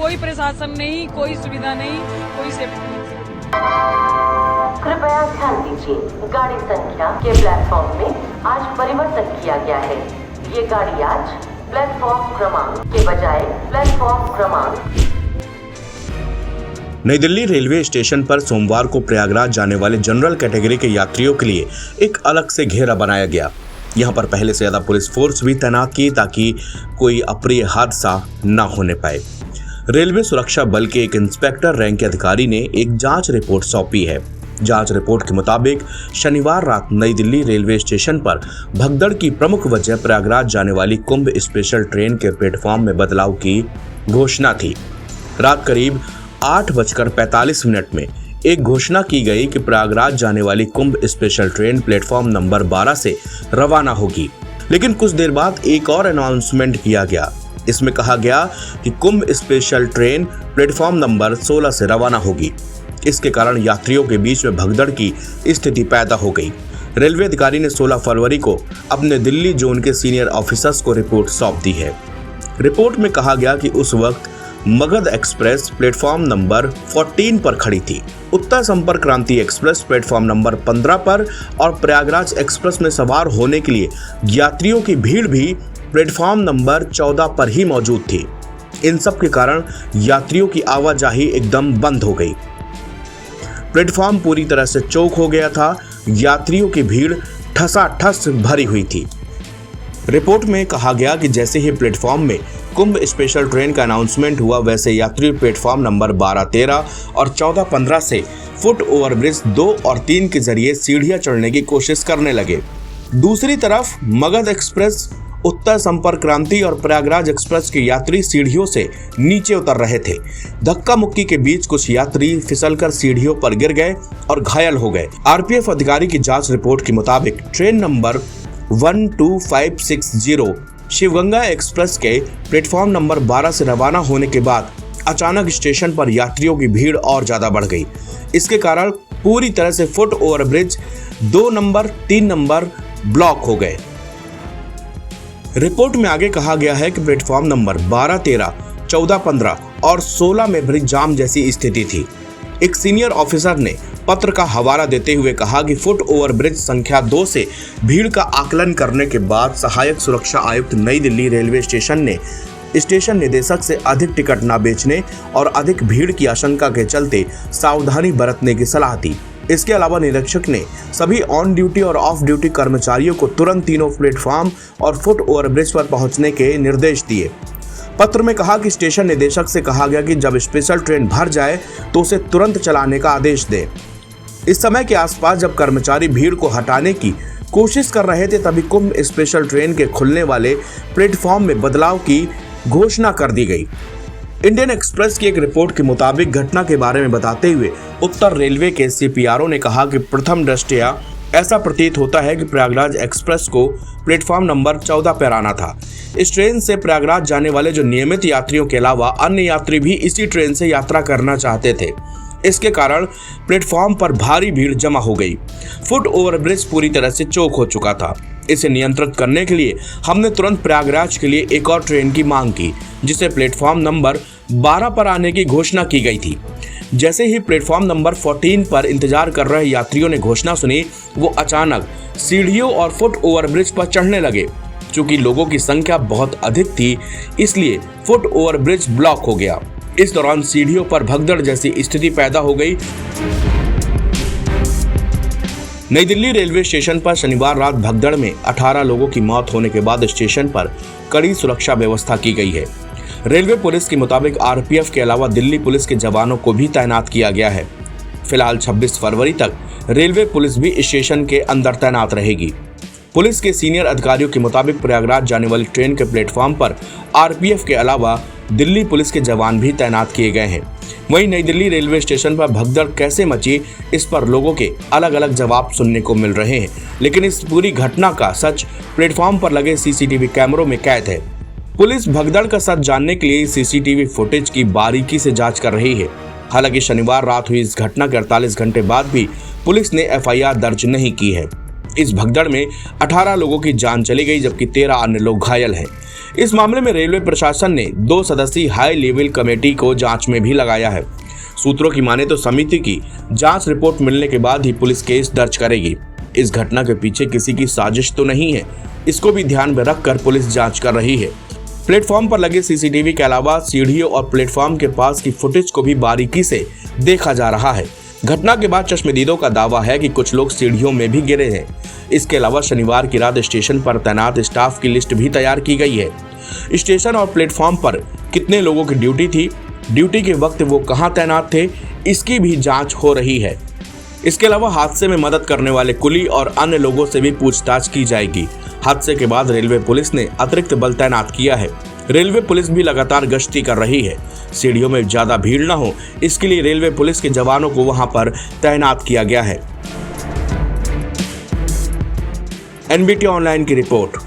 कोई प्रशासन नहीं, कोई सुविधा नहीं, कोई सेफ्टी नहीं। कृपया ध्यान दीजिए, गाड़ी संख्या के प्लेटफॉर्म में आज परिवर्तन किया गया है। ये गाड़ी आज प्लेटफॉर्म क्रमांक के बजाय प्लेटफॉर्म क्रमांक। नई दिल्ली रेलवे स्टेशन पर सोमवार को प्रयागराज जाने वाले जनरल कैटेगरी के यात्रियों के लिए एक अलग से घेरा बनाया गया। यहाँ पर पहले से ज्यादा पुलिस फोर्स भी तैनात की ताकि कोई अप्रिय हादसा न होने पाए। रेलवे सुरक्षा बल के एक इंस्पेक्टर रैंक के अधिकारी ने एक जांच रिपोर्ट सौंपी है। जांच रिपोर्ट के मुताबिक शनिवार रात नई दिल्ली रेलवे स्टेशन पर भगदड़ की प्रमुख वजह प्रयागराज जाने वाली कुंभ स्पेशल ट्रेन के प्लेटफॉर्म में बदलाव की घोषणा थी। रात करीब 8:45 में एक घोषणा की गई कि प्रयागराज जाने वाली कुंभ स्पेशल ट्रेन प्लेटफॉर्म नंबर 12 से रवाना होगी। लेकिन कुछ देर बाद एक और अनाउंसमेंट किया गया। इसमें कहा गया कि कुंभ स्पेशल ट्रेन प्लेटफॉर्म नंबर 16 से रवाना होगी। इसके कारण यात्रियों के बीच में भगदड़ की स्थिति पैदा हो गई। रेलवे अधिकारी ने 16 फरवरी को अपने दिल्ली जोन के सीनियर ऑफिसर्स को रिपोर्ट सौंप दी है। रिपोर्ट में कहा गया कि उस वक्त मगध एक्सप्रेस प्लेटफॉर्म नंबर 14 पर खड़ी थी, उत्तर संपर्क क्रांति एक्सप्रेस प्लेटफॉर्म नंबर 15 पर और प्रयागराज एक्सप्रेस में सवार होने के लिए यात्रियों की भीड़ भी प्लेटफॉर्म नंबर 14 पर ही मौजूद थी। इन सब के कारण यात्रियों की आवाजाही एकदम बंद हो गई। प्लेटफॉर्म पूरी तरह से चौक हो गया था। यात्रियों की भीड़ ठसाठस भरी हुई थी। रिपोर्ट में कहा गया कि जैसे ही प्लेटफॉर्म में कुंभ स्पेशल ट्रेन का अनाउंसमेंट हुआ, वैसे यात्री प्लेटफॉर्म नंबर 12, 13 और 14, 15 से फुट ओवरब्रिज 2 और 3 के जरिए सीढ़ियां चढ़ने की कोशिश करने लगे। दूसरी तरफ मगध एक्सप्रेस, उत्तर संपर्क क्रांति और प्रयागराज एक्सप्रेस के यात्री सीढ़ियों से नीचे उतर रहे थे। धक्का मुक्की के बीच कुछ यात्री फिसलकर सीढ़ियों पर गिर गए और घायल हो गए। आरपीएफ अधिकारी की जांच रिपोर्ट के मुताबिक ट्रेन नंबर 12560 शिवगंगा एक्सप्रेस के प्लेटफॉर्म नंबर 12 से रवाना होने के बाद अचानक स्टेशन पर यात्रियों की भीड़ और ज्यादा बढ़ गई। इसके कारण पूरी तरह से foot overbridge 2 number, 3 number block हो गए। रिपोर्ट में आगे कहा गया है कि प्लेटफॉर्म नंबर 12, 13, 14, 15 और 16 में ब्रिज जाम जैसी स्थिति थी। एक सीनियर ऑफिसर ने पत्र का हवाला देते हुए कहा कि फुट ओवरब्रिज संख्या 2 से भीड़ का आकलन करने के बाद सहायक सुरक्षा आयुक्त नई दिल्ली रेलवे स्टेशन ने स्टेशन निदेशक से अधिक टिकट न बेचने और अधिक भीड़ की आशंका के चलते सावधानी बरतने की सलाह दी। इसके अलावा निरीक्षक ने सभी ऑन ड्यूटी और ऑफ ड्यूटी कर्मचारियों को तुरंत तीनों प्लेटफॉर्म और फुट ओवरब्रिज पर पहुंचने के निर्देश दिए। पत्र में कहा कि स्टेशन निदेशक से कहा गया कि जब स्पेशल ट्रेन भर जाए तो उसे तुरंत चलाने का आदेश दे। इस समय के आसपास जब कर्मचारी भीड़ को हटाने की कोशिश कर रहे थे, तभी कुंभ स्पेशल ट्रेन के खुलने वाले प्लेटफॉर्म में बदलाव की घोषणा कर दी गई। इंडियन एक्सप्रेस की एक रिपोर्ट के मुताबिक घटना के बारे में बताते हुए उत्तर रेलवे के सीपीआरओ ने कहा कि प्रथम दृष्टया ऐसा प्रतीत होता है कि प्रयागराज एक्सप्रेस को प्लेटफॉर्म नंबर 14 पर आना था। इस ट्रेन से प्रयागराज जाने वाले जो नियमित यात्रियों के अलावा अन्य यात्री भी इसी ट्रेन से यात्रा करना चाहते थे। इसके कारण प्लेटफॉर्म पर भारी भीड़ जमा हो गई। फुट ओवरब्रिज पूरी तरह से चौक हो चुका था। इसे नियंत्रित करने के लिए हमने तुरंत प्रयागराज के लिए एक और ट्रेन की मांग की, जिसे प्लेटफॉर्म नंबर 12 पर आने की घोषणा की गई थी। जैसे ही प्लेटफॉर्म नंबर 14 पर इंतजार कर रहे यात्रियों ने घोषणा सुनी, वो अचानक सीढ़ियों और फुट ओवरब्रिज पर चढ़ने लगे। चूंकि लोगों की संख्या बहुत अधिक थी, इसलिए फुट ओवरब्रिज ब्लॉक हो गया। इस दौरान सीढ़ियों पर भगदड़ जैसी स्थिति पैदा हो गई। नई दिल्ली रेलवे स्टेशन पर शनिवार रात भगदड़ में 18 लोगों की मौत होने के बाद स्टेशन पर कड़ी सुरक्षा व्यवस्था की गई है। रेलवे पुलिस के मुताबिक आरपीएफ के अलावा दिल्ली पुलिस के जवानों को भी तैनात किया गया है। फिलहाल 26 फरवरी तक रेलवे पुलिस भी स्टेशन के अंदर तैनात रहेगी। पुलिस के सीनियर अधिकारियों के मुताबिक प्रयागराज जाने वाली ट्रेन के प्लेटफॉर्म पर आरपीएफ के अलावा दिल्ली पुलिस के जवान भी तैनात किए गए हैं। वहीं नई दिल्ली रेलवे स्टेशन पर भगदड़ कैसे मची, इस पर लोगों के अलग अलग जवाब सुनने को मिल रहे हैं, लेकिन इस पूरी घटना का सच प्लेटफॉर्म पर लगे सीसीटीवी कैमरों में कैद है। पुलिस भगदड़ का सच जानने के लिए सीसीटीवी फुटेज की बारीकी से जांच कर रही है। हालांकि शनिवार रात हुई इस घटना के 48 घंटे बाद भी पुलिस ने एफआईआर दर्ज नहीं की है। इस भगदड़ में 18 लोगों की जान चली गई जबकि 13 अन्य लोग घायल हैं। इस मामले में रेलवे प्रशासन ने 2 सदस्यीय हाई लेवल कमेटी को जांच में भी लगाया है। सूत्रों की माने तो समिति की जांच रिपोर्ट मिलने के बाद ही पुलिस केस दर्ज करेगी। इस घटना के पीछे किसी की साजिश तो नहीं है, इसको भी ध्यान में रखकर पुलिस जांच कर रही है। प्लेटफॉर्म पर लगे सीसीटीवी के अलावा सीढ़ियों और प्लेटफॉर्म के पास की फुटेज को भी बारीकी से देखा जा रहा है। घटना के बाद चश्मदीदों का दावा है कि कुछ लोग सीढ़ियों में भी गिरे हैं। इसके अलावा शनिवार की रात स्टेशन पर तैनात स्टाफ की लिस्ट भी तैयार की गई है। स्टेशन और प्लेटफॉर्म पर कितने लोगों की ड्यूटी थी, ड्यूटी के वक्त वो कहां तैनात थे, इसकी भी जांच हो रही है। इसके अलावा हादसे में मदद करने वाले कुली और अन्य लोगों से भी पूछताछ की जाएगी। हादसे के बाद रेलवे पुलिस ने अतिरिक्त बल तैनात किया है। रेलवे पुलिस भी लगातार गश्ती कर रही है। सीढ़ियों में ज्यादा भीड़ न हो, इसके लिए रेलवे पुलिस के जवानों को वहां पर तैनात किया गया है। NBT ऑनलाइन की रिपोर्ट।